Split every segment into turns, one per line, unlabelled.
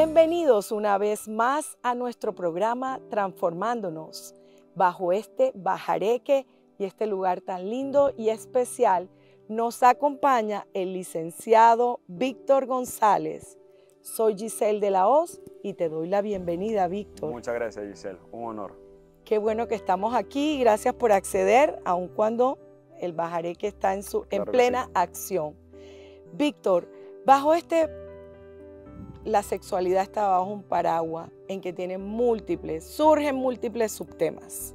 Bienvenidos una vez más a nuestro programa Transformándonos. Bajo este bajareque y este lugar tan lindo y especial, nos acompaña el licenciado Víctor González. Soy Giselle de la Hoz y te doy la bienvenida, Víctor.
Muchas gracias, Giselle. Un honor.
Qué bueno que estamos aquí. Gracias por acceder, aun cuando el bajareque está en plena acción. Víctor, la sexualidad está bajo un paraguas en que surgen múltiples subtemas.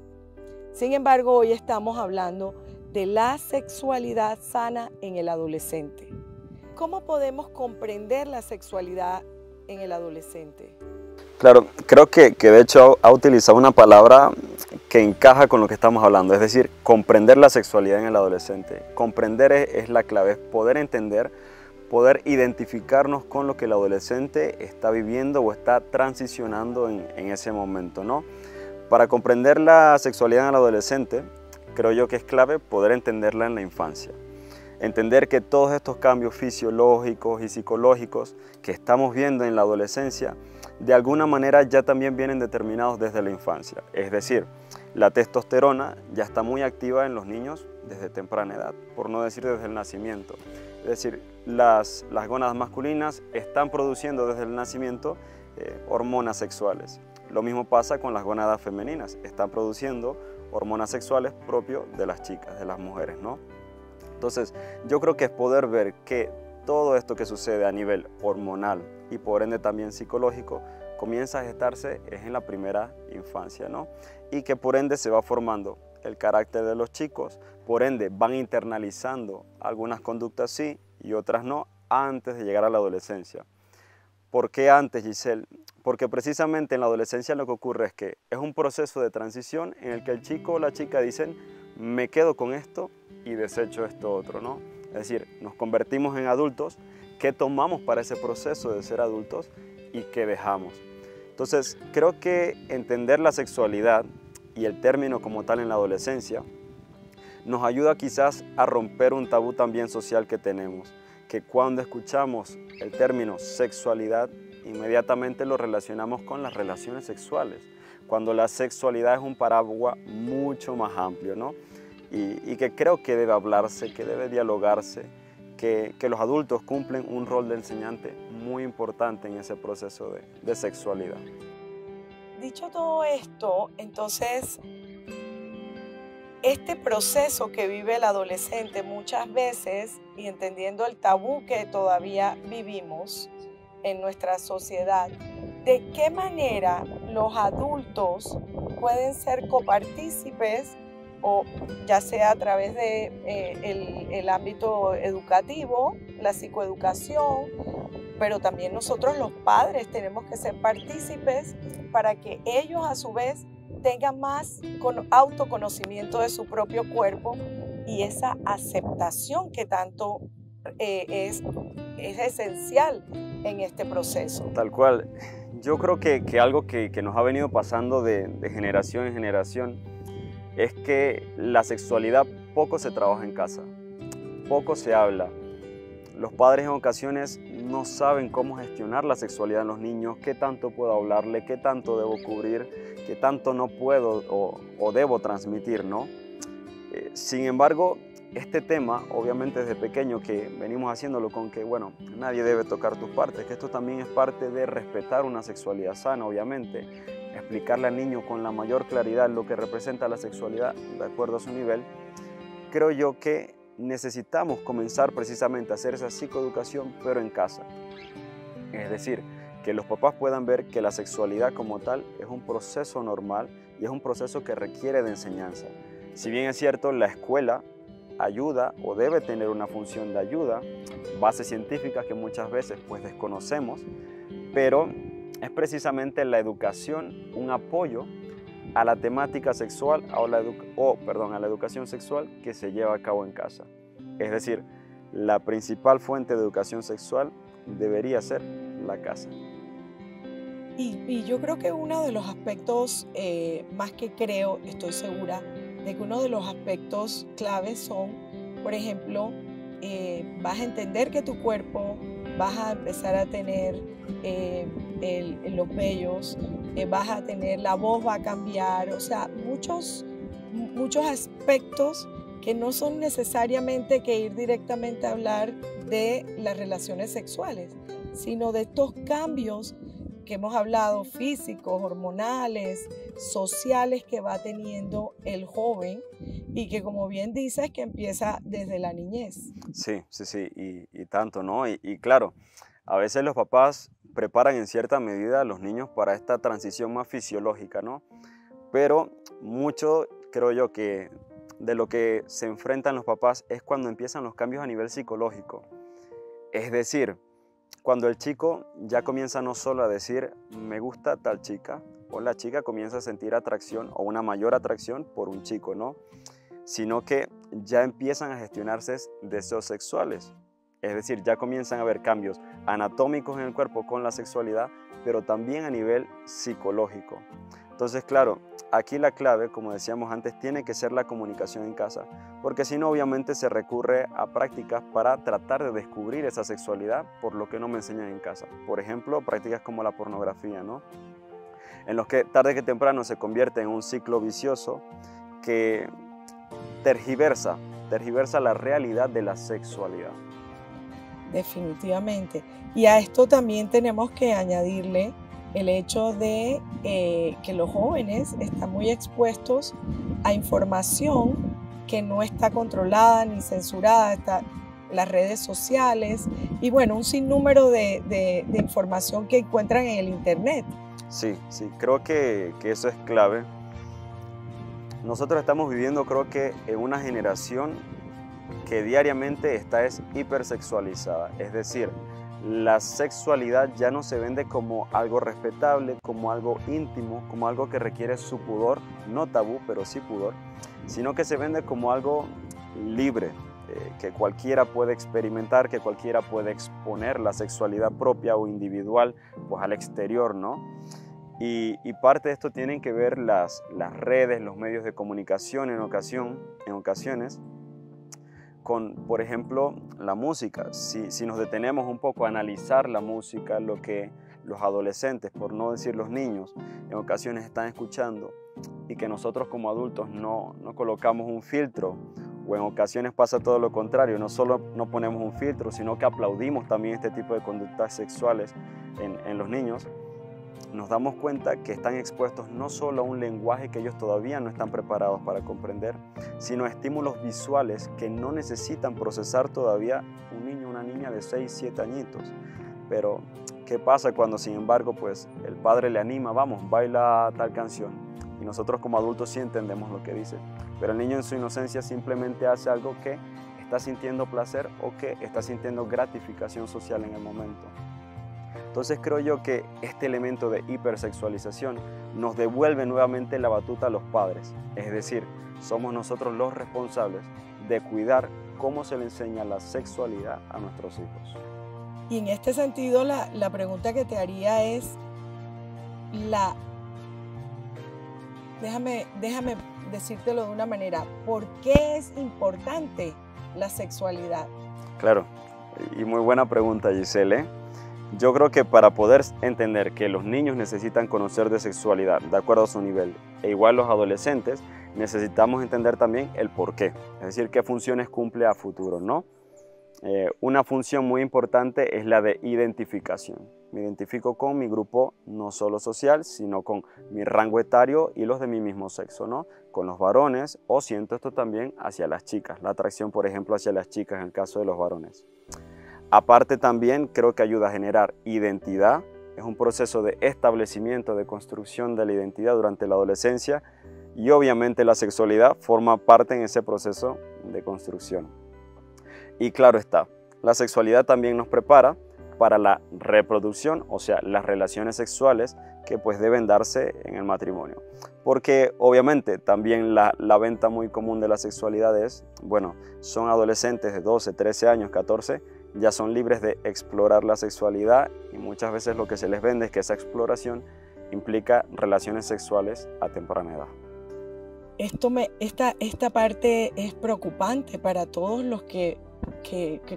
Sin embargo, hoy estamos hablando de la sexualidad sana en el adolescente. ¿Cómo podemos comprender la sexualidad en el adolescente?
Claro, creo que de hecho ha utilizado una palabra que encaja con lo que estamos hablando, es decir, comprender la sexualidad en el adolescente. Comprender es la clave, es poder entender, poder identificarnos con lo que el adolescente está viviendo o está transicionando en ese momento, ¿no? Para comprender la sexualidad en el adolescente, creo yo que es clave poder entenderla en la infancia. Entender que todos estos cambios fisiológicos y psicológicos que estamos viendo en la adolescencia, de alguna manera ya también vienen determinados desde la infancia. Es decir, la testosterona ya está muy activa en los niños desde temprana edad, por no decir desde el nacimiento. Es decir, las gónadas masculinas están produciendo desde el nacimiento hormonas sexuales. Lo mismo pasa con las gónadas femeninas, están produciendo hormonas sexuales propias de las chicas, de las mujeres, ¿no? Entonces, yo creo que es poder ver que todo esto que sucede a nivel hormonal y por ende también psicológico comienza a gestarse en la primera infancia, ¿no? Y que por ende se va formando el carácter de los chicos, por ende van internalizando algunas conductas sí y otras no antes de llegar a la adolescencia. ¿Por qué antes, Giselle? Porque precisamente en la adolescencia lo que ocurre es que es un proceso de transición en el que el chico o la chica dicen me quedo con esto y desecho esto otro, ¿no? Es decir, nos convertimos en adultos, ¿qué tomamos para ese proceso de ser adultos y qué dejamos? Entonces, creo que entender la sexualidad y el término como tal en la adolescencia nos ayuda quizás a romper un tabú también social que tenemos, que cuando escuchamos el término sexualidad, inmediatamente lo relacionamos con las relaciones sexuales, cuando la sexualidad es un paraguas mucho más amplio, ¿no? Y que creo que debe hablarse, que debe dialogarse, que los adultos cumplen un rol de enseñante muy importante en ese proceso de sexualidad.
Dicho todo esto, entonces, este proceso que vive el adolescente muchas veces, y entendiendo el tabú que todavía vivimos en nuestra sociedad, ¿de qué manera los adultos pueden ser copartícipes, o ya sea a través de el ámbito educativo, la psicoeducación, pero también nosotros los padres tenemos que ser partícipes para que ellos a su vez tengan más autoconocimiento de su propio cuerpo y esa aceptación que tanto es esencial en este proceso?
Tal cual. Yo creo que algo que nos ha venido pasando de generación en generación es que la sexualidad poco se trabaja en casa, poco se habla. Los padres en ocasiones no saben cómo gestionar la sexualidad en los niños, qué tanto puedo hablarle, qué tanto debo cubrir, qué tanto no puedo o debo transmitir, ¿no? Sin embargo, este tema, obviamente desde pequeño que venimos haciéndolo con que, bueno, nadie debe tocar tus partes, que esto también es parte de respetar una sexualidad sana, obviamente, explicarle al niño con la mayor claridad lo que representa la sexualidad de acuerdo a su nivel. Creo yo que necesitamos comenzar precisamente a hacer esa psicoeducación, pero en casa. Es decir, que los papás puedan ver que la sexualidad como tal es un proceso normal y es un proceso que requiere de enseñanza. Si bien es cierto, la escuela ayuda o debe tener una función de ayuda, bases científicas que muchas veces pues desconocemos, pero es precisamente la educación un apoyo a la temática sexual a la educación sexual que se lleva a cabo en casa. Es decir, la principal fuente de educación sexual debería ser la casa.
Y yo creo que uno de los aspectos, estoy segura, de que uno de los aspectos claves son, por ejemplo, vas a entender que tu cuerpo, vas a empezar a tener los vellos, vas a tener, la voz va a cambiar, o sea, muchos aspectos que no son necesariamente que ir directamente a hablar de las relaciones sexuales, sino de estos cambios que hemos hablado, físicos, hormonales, sociales, que va teniendo el joven y que, como bien dices, que empieza desde la niñez.
Sí, sí, sí, y tanto, ¿no? Y claro, a veces los papás preparan en cierta medida a los niños para esta transición más fisiológica, ¿no? Pero mucho, creo yo, que de lo que se enfrentan los papás es cuando empiezan los cambios a nivel psicológico. Es decir, cuando el chico ya comienza no solo a decir me gusta tal chica, o la chica comienza a sentir atracción o una mayor atracción por un chico, ¿no? Sino que ya empiezan a gestionarse deseos sexuales. Es decir, ya comienzan a haber cambios anatómicos en el cuerpo con la sexualidad, pero también a nivel psicológico. Entonces, claro, aquí la clave, como decíamos antes, tiene que ser la comunicación en casa, porque si no, obviamente se recurre a prácticas para tratar de descubrir esa sexualidad por lo que no me enseñan en casa. Por ejemplo, prácticas como la pornografía, ¿no? En los que tarde que temprano se convierte en un ciclo vicioso que tergiversa la realidad de la sexualidad.
Definitivamente. Y a esto también tenemos que añadirle el hecho de que los jóvenes están muy expuestos a información que no está controlada ni censurada, las redes sociales y bueno, un sinnúmero de información que encuentran en el internet.
Sí, sí, creo que eso es clave. Nosotros estamos viviendo, creo que, en una generación que diariamente está hipersexualizada, es decir, la sexualidad ya no se vende como algo respetable, como algo íntimo, como algo que requiere su pudor, no tabú, pero sí pudor, sino que se vende como algo libre, que cualquiera puede experimentar, que cualquiera puede exponer la sexualidad propia o individual pues, al exterior, ¿no? Y parte de esto tienen que ver las redes, los medios de comunicación en ocasiones, con, por ejemplo, la música. Si nos detenemos un poco a analizar la música, lo que los adolescentes, por no decir los niños, en ocasiones están escuchando y que nosotros como adultos no colocamos un filtro, o en ocasiones pasa todo lo contrario, no solo no ponemos un filtro, sino que aplaudimos también este tipo de conductas sexuales en los niños, nos damos cuenta que están expuestos no solo a un lenguaje que ellos todavía no están preparados para comprender, sino a estímulos visuales que no necesitan procesar todavía un niño o una niña de 6, 7 añitos. Pero, ¿qué pasa cuando, sin embargo, pues el padre le anima, vamos, baila tal canción? Y nosotros como adultos sí entendemos lo que dice. Pero el niño en su inocencia simplemente hace algo que está sintiendo placer o que está sintiendo gratificación social en el momento. Entonces creo yo que este elemento de hipersexualización nos devuelve nuevamente la batuta a los padres. Es decir, somos nosotros los responsables de cuidar cómo se le enseña la sexualidad a nuestros hijos.
Y en este sentido, la pregunta que te haría es, déjame decírtelo de una manera, ¿por qué es importante la sexualidad?
Claro, y muy buena pregunta, Giselle. Yo creo que para poder entender que los niños necesitan conocer de sexualidad de acuerdo a su nivel, e igual los adolescentes, necesitamos entender también el por qué, es decir, qué funciones cumple a futuro, ¿no? Una función muy importante es la de identificación. Me identifico con mi grupo no solo social, sino con mi rango etario y los de mi mismo sexo, ¿no? Con los varones, o siento esto también hacia las chicas, la atracción, por ejemplo, hacia las chicas en el caso de los varones. Aparte también creo que ayuda a generar identidad, es un proceso de establecimiento, de construcción de la identidad durante la adolescencia y obviamente la sexualidad forma parte en ese proceso de construcción. Y claro está, la sexualidad también nos prepara para la reproducción, o sea, las relaciones sexuales que pues deben darse en el matrimonio. Porque obviamente también la venta muy común de la sexualidad es, bueno, son adolescentes de 12, 13 años, 14, ya son libres de explorar la sexualidad y muchas veces lo que se les vende es que esa exploración implica relaciones sexuales a temprana edad.
Esta parte es preocupante para todos los que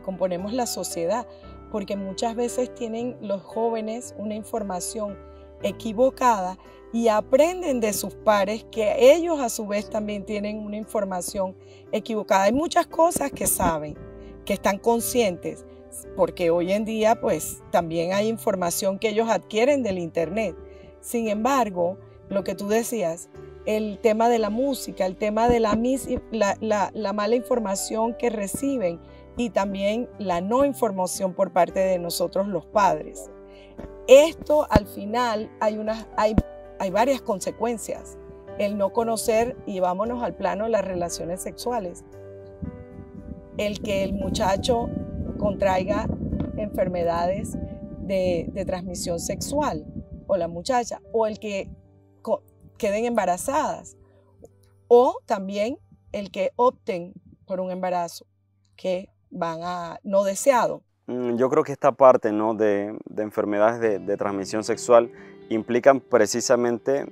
componemos la sociedad, porque muchas veces tienen los jóvenes una información equivocada y aprenden de sus pares que ellos a su vez también tienen una información equivocada. Hay muchas cosas que saben, que están conscientes, porque hoy en día pues también hay información que ellos adquieren del internet. Sin embargo, lo que tú decías, el tema de la música, el tema de la mala información que reciben y también la no información por parte de nosotros los padres. Esto al final hay varias consecuencias. El no conocer, y vámonos al plano de las relaciones sexuales. El que el muchacho contraiga enfermedades de transmisión sexual, o la muchacha, o el que queden embarazadas, o también el que opten por un embarazo que van a no deseado.
Yo creo que esta parte, ¿no?, de enfermedades de transmisión sexual implican precisamente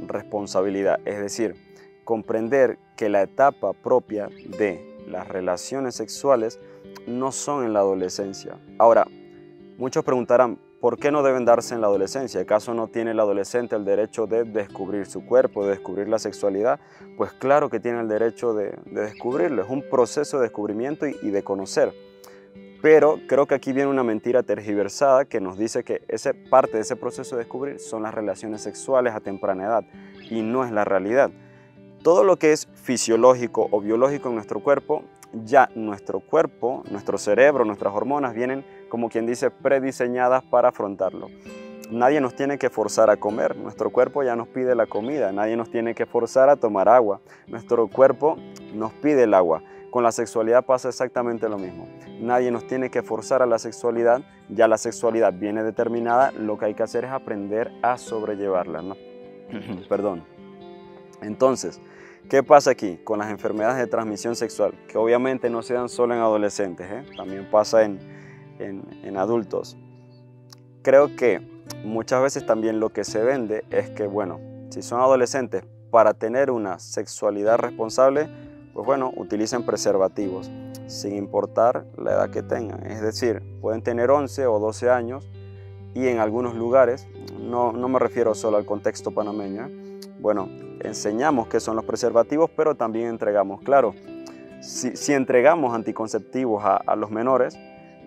responsabilidad, es decir, comprender que la etapa propia de las relaciones sexuales no son en la adolescencia. Ahora, muchos preguntarán, ¿por qué no deben darse en la adolescencia? ¿Acaso no tiene el adolescente el derecho de descubrir su cuerpo, de descubrir la sexualidad? Pues claro que tiene el derecho de descubrirlo, es un proceso de descubrimiento y de conocer. Pero creo que aquí viene una mentira tergiversada que nos dice que parte de ese proceso de descubrir son las relaciones sexuales a temprana edad, y no es la realidad. Todo lo que es fisiológico o biológico en nuestro cuerpo, ya nuestro cuerpo, nuestro cerebro, nuestras hormonas vienen, como quien dice, prediseñadas para afrontarlo. Nadie nos tiene que forzar a comer, nuestro cuerpo ya nos pide la comida, nadie nos tiene que forzar a tomar agua, nuestro cuerpo nos pide el agua. Con la sexualidad pasa exactamente lo mismo. Nadie nos tiene que forzar a la sexualidad, ya la sexualidad viene determinada, lo que hay que hacer es aprender a sobrellevarla, ¿no? Perdón. Entonces, ¿qué pasa aquí con las enfermedades de transmisión sexual? Que obviamente no se dan solo en adolescentes, también pasa en adultos. Creo que muchas veces también lo que se vende es que, bueno, si son adolescentes, para tener una sexualidad responsable, pues bueno, utilicen preservativos, sin importar la edad que tengan. Es decir, pueden tener 11 o 12 años y en algunos lugares, no me refiero solo al contexto panameño, bueno, enseñamos qué son los preservativos, pero también entregamos, claro, si entregamos anticonceptivos a los menores,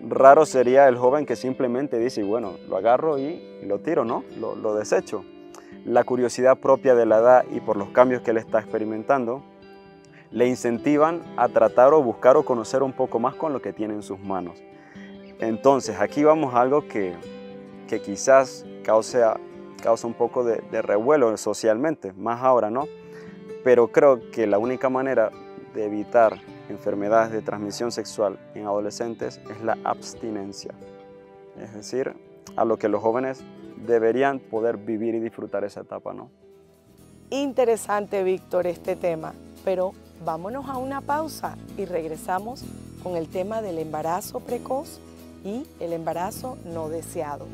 raro sería el joven que simplemente dice, bueno, lo agarro y lo tiro, ¿no? Lo desecho. La curiosidad propia de la edad y por los cambios que él está experimentando, le incentivan a tratar o buscar o conocer un poco más con lo que tiene en sus manos. Entonces, aquí vamos a algo que quizás causa un poco de revuelo socialmente, más ahora, ¿no? Pero creo que la única manera de evitar enfermedades de transmisión sexual en adolescentes es la abstinencia. Es decir, a lo que los jóvenes deberían poder vivir y disfrutar esa etapa, ¿no?
Interesante, Víctor, este tema, pero vámonos a una pausa y regresamos con el tema del embarazo precoz y el embarazo no deseado.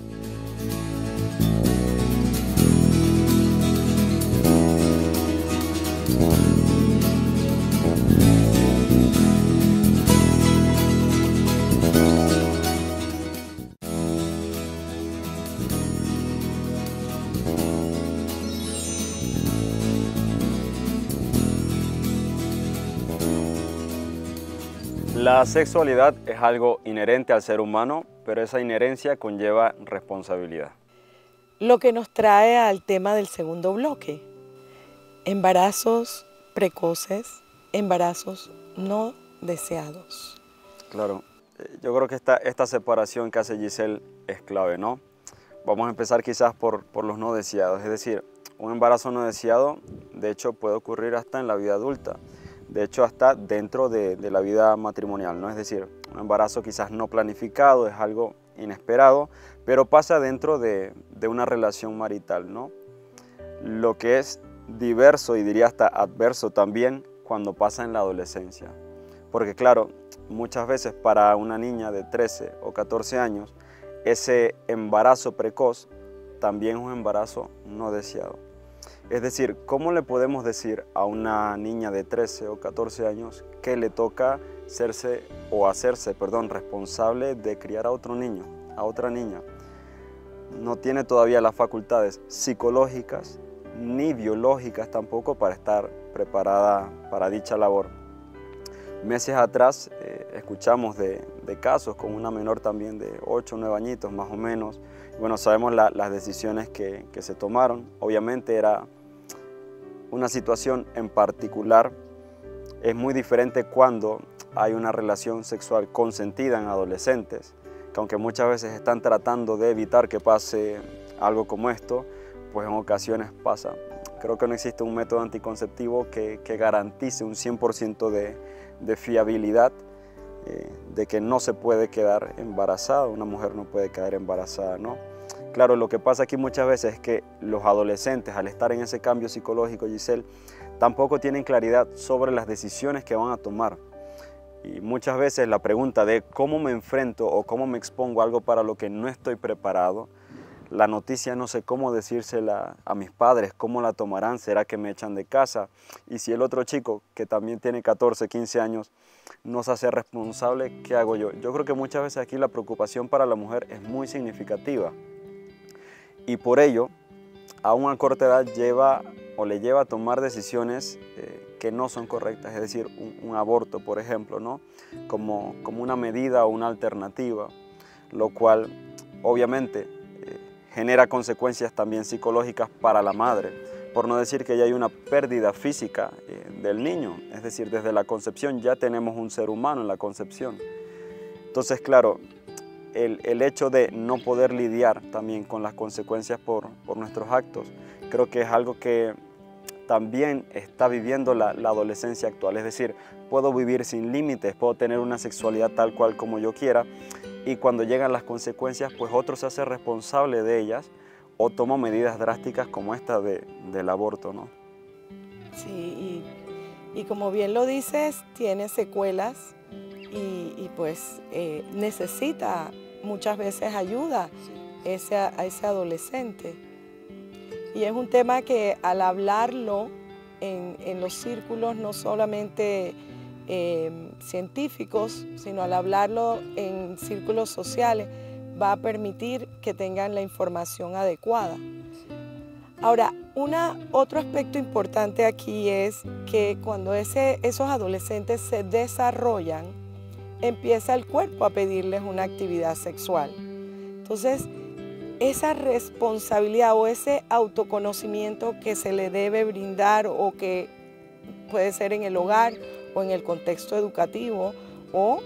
La sexualidad es algo inherente al ser humano, pero esa inherencia conlleva responsabilidad.
Lo que nos trae al tema del segundo bloque, embarazos precoces, embarazos no deseados.
Claro, yo creo que esta separación que hace Giselle es clave, ¿no? Vamos a empezar quizás por los no deseados, es decir, un embarazo no deseado, de hecho, puede ocurrir hasta en la vida adulta. De hecho, hasta dentro de la vida matrimonial, ¿no? Es decir, un embarazo quizás no planificado, es algo inesperado, pero pasa dentro de una relación marital, ¿no? Lo que es diverso y diría hasta adverso también cuando pasa en la adolescencia. Porque claro, muchas veces para una niña de 13 o 14 años, ese embarazo precoz también es un embarazo no deseado. Es decir, ¿cómo le podemos decir a una niña de 13 o 14 años que le toca hacerse responsable de criar a otro niño, a otra niña? No tiene todavía las facultades psicológicas ni biológicas tampoco para estar preparada para dicha labor. Meses atrás escuchamos de casos con una menor también de 8 o 9 añitos más o menos. Bueno, sabemos las decisiones que se tomaron. Obviamente era una situación en particular. Es muy diferente cuando hay una relación sexual consentida en adolescentes, que aunque muchas veces están tratando de evitar que pase algo como esto, pues en ocasiones pasa. Creo que no existe un método anticonceptivo que garantice un 100% de fiabilidad, de que no se puede quedar embarazada, una mujer no puede quedar embarazada, ¿no? Claro, lo que pasa aquí muchas veces es que los adolescentes, al estar en ese cambio psicológico, Giselle, tampoco tienen claridad sobre las decisiones que van a tomar. Y muchas veces la pregunta de cómo me enfrento o cómo me expongo a algo para lo que no estoy preparado, la noticia no sé cómo decírsela a mis padres, cómo la tomarán, será que me echan de casa. Y si el otro chico, que también tiene 14, 15 años, no se hace responsable, ¿qué hago yo? Yo creo que muchas veces aquí la preocupación para la mujer es muy significativa. Y por ello, a una corta edad le lleva a tomar decisiones que no son correctas, es decir, un aborto, por ejemplo, ¿no? Como una medida o una alternativa, lo cual obviamente genera consecuencias también psicológicas para la madre, por no decir que ya hay una pérdida física del niño, es decir, desde la concepción ya tenemos un ser humano en la concepción. Entonces, claro, el hecho de no poder lidiar también con las consecuencias por nuestros actos, creo que es algo que también está viviendo la adolescencia actual. Es decir, puedo vivir sin límites, puedo tener una sexualidad tal cual como yo quiera, y cuando llegan las consecuencias, pues otro se hace responsable de ellas o toma medidas drásticas como esta del aborto, ¿no?
Sí, y como bien lo dices, tiene secuelas y pues necesita muchas veces ayuda a ese adolescente. Y es un tema que al hablarlo en los círculos no solamente científicos, sino al hablarlo en círculos sociales, va a permitir que tengan la información adecuada. Ahora, otro aspecto importante aquí es que cuando esos adolescentes se desarrollan, empieza el cuerpo a pedirles una actividad sexual. Entonces, esa responsabilidad o ese autoconocimiento que se le debe brindar o que puede ser en el hogar o en el contexto educativo o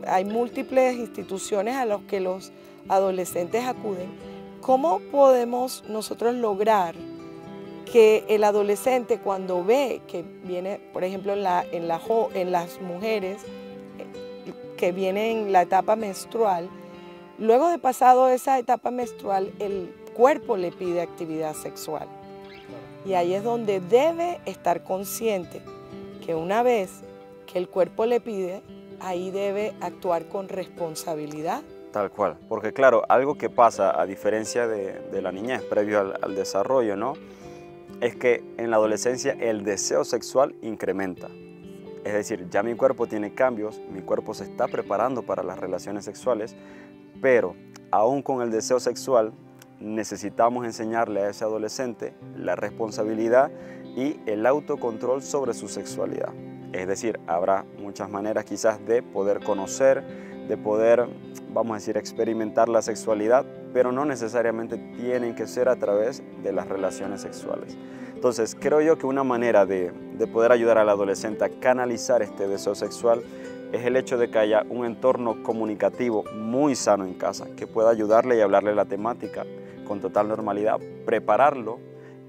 hay múltiples instituciones a las que los adolescentes acuden. ¿Cómo podemos nosotros lograr que el adolescente cuando ve que viene, por ejemplo, en las mujeres que vienen en la etapa menstrual, luego de pasado esa etapa menstrual, el cuerpo le pide actividad sexual? Y ahí es donde debe estar consciente que una vez que el cuerpo le pide, ahí debe actuar con responsabilidad.
Tal cual, porque claro, algo que pasa a diferencia de la niñez previo al desarrollo, ¿no? Es que en la adolescencia el deseo sexual incrementa. Es decir, ya mi cuerpo tiene cambios, mi cuerpo se está preparando para las relaciones sexuales, pero aún con el deseo sexual necesitamos enseñarle a ese adolescente la responsabilidad y el autocontrol sobre su sexualidad. Es decir, habrá muchas maneras quizás de poder conocer, de poder, vamos a decir, experimentar la sexualidad, pero no necesariamente tienen que ser a través de las relaciones sexuales. Entonces, creo yo que una manera de poder ayudar al adolescente a canalizar este deseo sexual es el hecho de que haya un entorno comunicativo muy sano en casa, que pueda ayudarle y hablarle la temática con total normalidad, prepararlo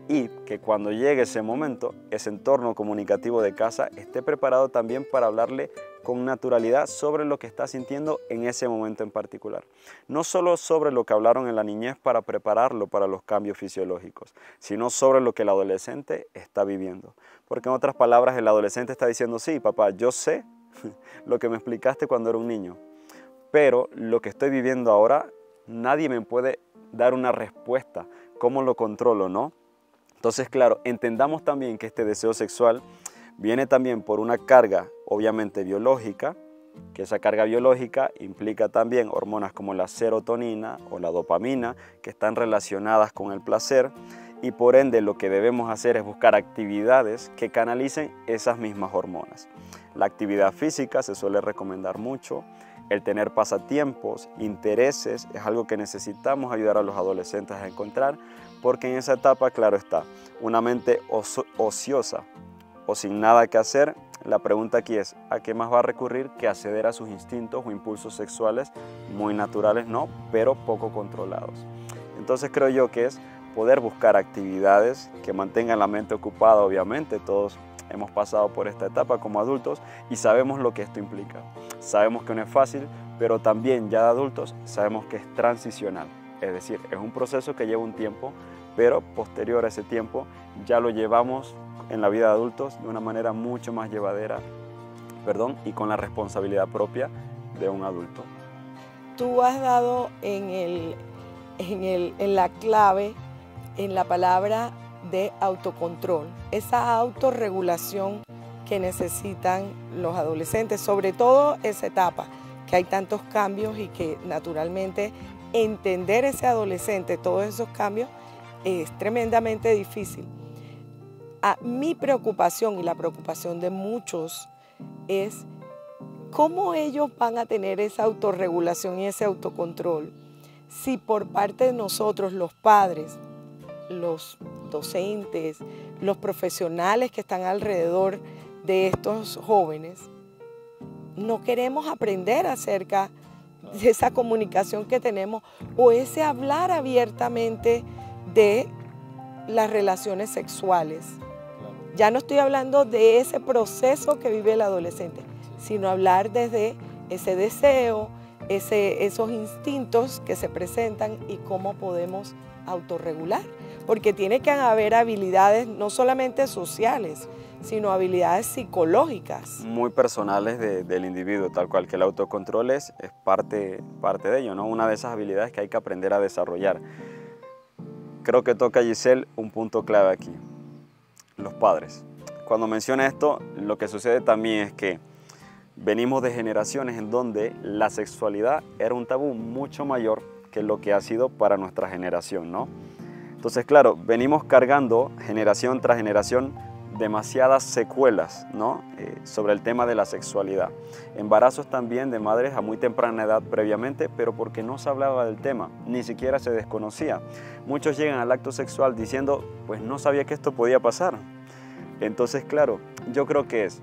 y que cuando llegue ese momento, ese entorno comunicativo de casa esté preparado también para hablarle con naturalidad sobre lo que está sintiendo en ese momento en particular. No solo sobre lo que hablaron en la niñez para prepararlo para los cambios fisiológicos, sino sobre lo que el adolescente está viviendo. Porque en otras palabras, el adolescente está diciendo, sí, papá, yo sé lo que me explicaste cuando era un niño, pero lo que estoy viviendo ahora, nadie me puede dar una respuesta. ¿Cómo lo controlo, no? Entonces, claro, entendamos también que este deseo sexual viene también por una carga, obviamente biológica, que esa carga biológica implica también hormonas como la serotonina o la dopamina, que están relacionadas con el placer, y por ende lo que debemos hacer es buscar actividades que canalicen esas mismas hormonas. La actividad física se suele recomendar mucho, el tener pasatiempos, intereses, es algo que necesitamos ayudar a los adolescentes a encontrar, porque en esa etapa, claro está, una mente ociosa o sin nada que hacer, la pregunta aquí es, ¿a qué más va a recurrir que acceder a sus instintos o impulsos sexuales muy naturales, no, pero poco controlados? Entonces creo yo que es poder buscar actividades que mantengan la mente ocupada, obviamente, todos hemos pasado por esta etapa como adultos y sabemos lo que esto implica. Sabemos que no es fácil, pero también ya de adultos sabemos que es transicional. Es decir, es un proceso que lleva un tiempo, pero posterior a ese tiempo ya lo llevamos en la vida de adultos de una manera mucho más llevadera, y con la responsabilidad propia de un adulto.
Tú has dado en la clave, en la palabra de autocontrol, esa autorregulación que necesitan los adolescentes, sobre todo esa etapa, que hay tantos cambios y que naturalmente entender ese adolescente, todos esos cambios, es tremendamente difícil. Mi preocupación y la preocupación de muchos es cómo ellos van a tener esa autorregulación y ese autocontrol si por parte de nosotros, los padres, los docentes, los profesionales que están alrededor de estos jóvenes, no queremos aprender acerca de esa comunicación que tenemos o ese hablar abiertamente de las relaciones sexuales. Ya no estoy hablando de ese proceso que vive el adolescente, sino hablar desde ese deseo, esos instintos que se presentan y cómo podemos autorregular. Porque tiene que haber habilidades no solamente sociales, sino habilidades psicológicas.
Muy personales del individuo, tal cual que el autocontrol es parte de ello, ¿no? Una de esas habilidades que hay que aprender a desarrollar. Creo que toca, Giselle, un punto clave aquí, los padres. Cuando menciona esto, lo que sucede también es que venimos de generaciones en donde la sexualidad era un tabú mucho mayor que lo que ha sido para nuestra generación, ¿no? Entonces, claro, venimos cargando generación tras generación demasiadas secuelas, ¿no? Sobre el tema de la sexualidad. Embarazos también de madres a muy temprana edad previamente, pero porque no se hablaba del tema, ni siquiera se desconocía. Muchos llegan al acto sexual diciendo, pues no sabía que esto podía pasar. Entonces, claro, yo creo que es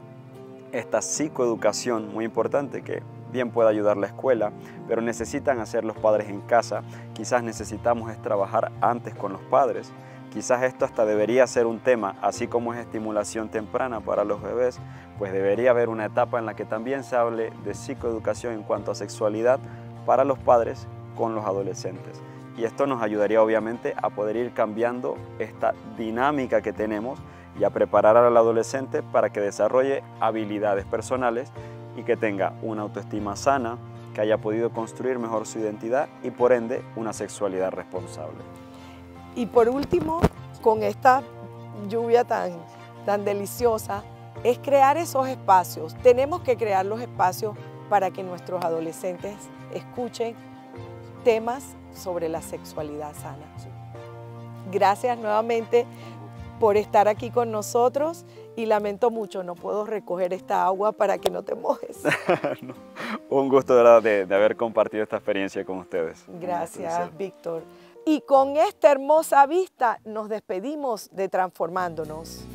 esta psicoeducación muy importante que bien puede ayudar la escuela, pero necesitan hacer los padres en casa. Quizás necesitamos trabajar antes con los padres. Quizás esto hasta debería ser un tema, así como es estimulación temprana para los bebés, pues debería haber una etapa en la que también se hable de psicoeducación en cuanto a sexualidad para los padres con los adolescentes. Y esto nos ayudaría obviamente a poder ir cambiando esta dinámica que tenemos y a preparar al adolescente para que desarrolle habilidades personales y que tenga una autoestima sana, que haya podido construir mejor su identidad y por ende una sexualidad responsable.
Y por último, con esta lluvia tan deliciosa, es crear esos espacios. Tenemos que crear los espacios para que nuestros adolescentes escuchen temas sobre la sexualidad sana. Gracias nuevamente por estar aquí con nosotros y lamento mucho, no puedo recoger esta agua para que no te mojes.
No, un gusto, de verdad, de haber compartido esta experiencia con ustedes.
Gracias, Víctor. Y con esta hermosa vista nos despedimos de Transformándonos.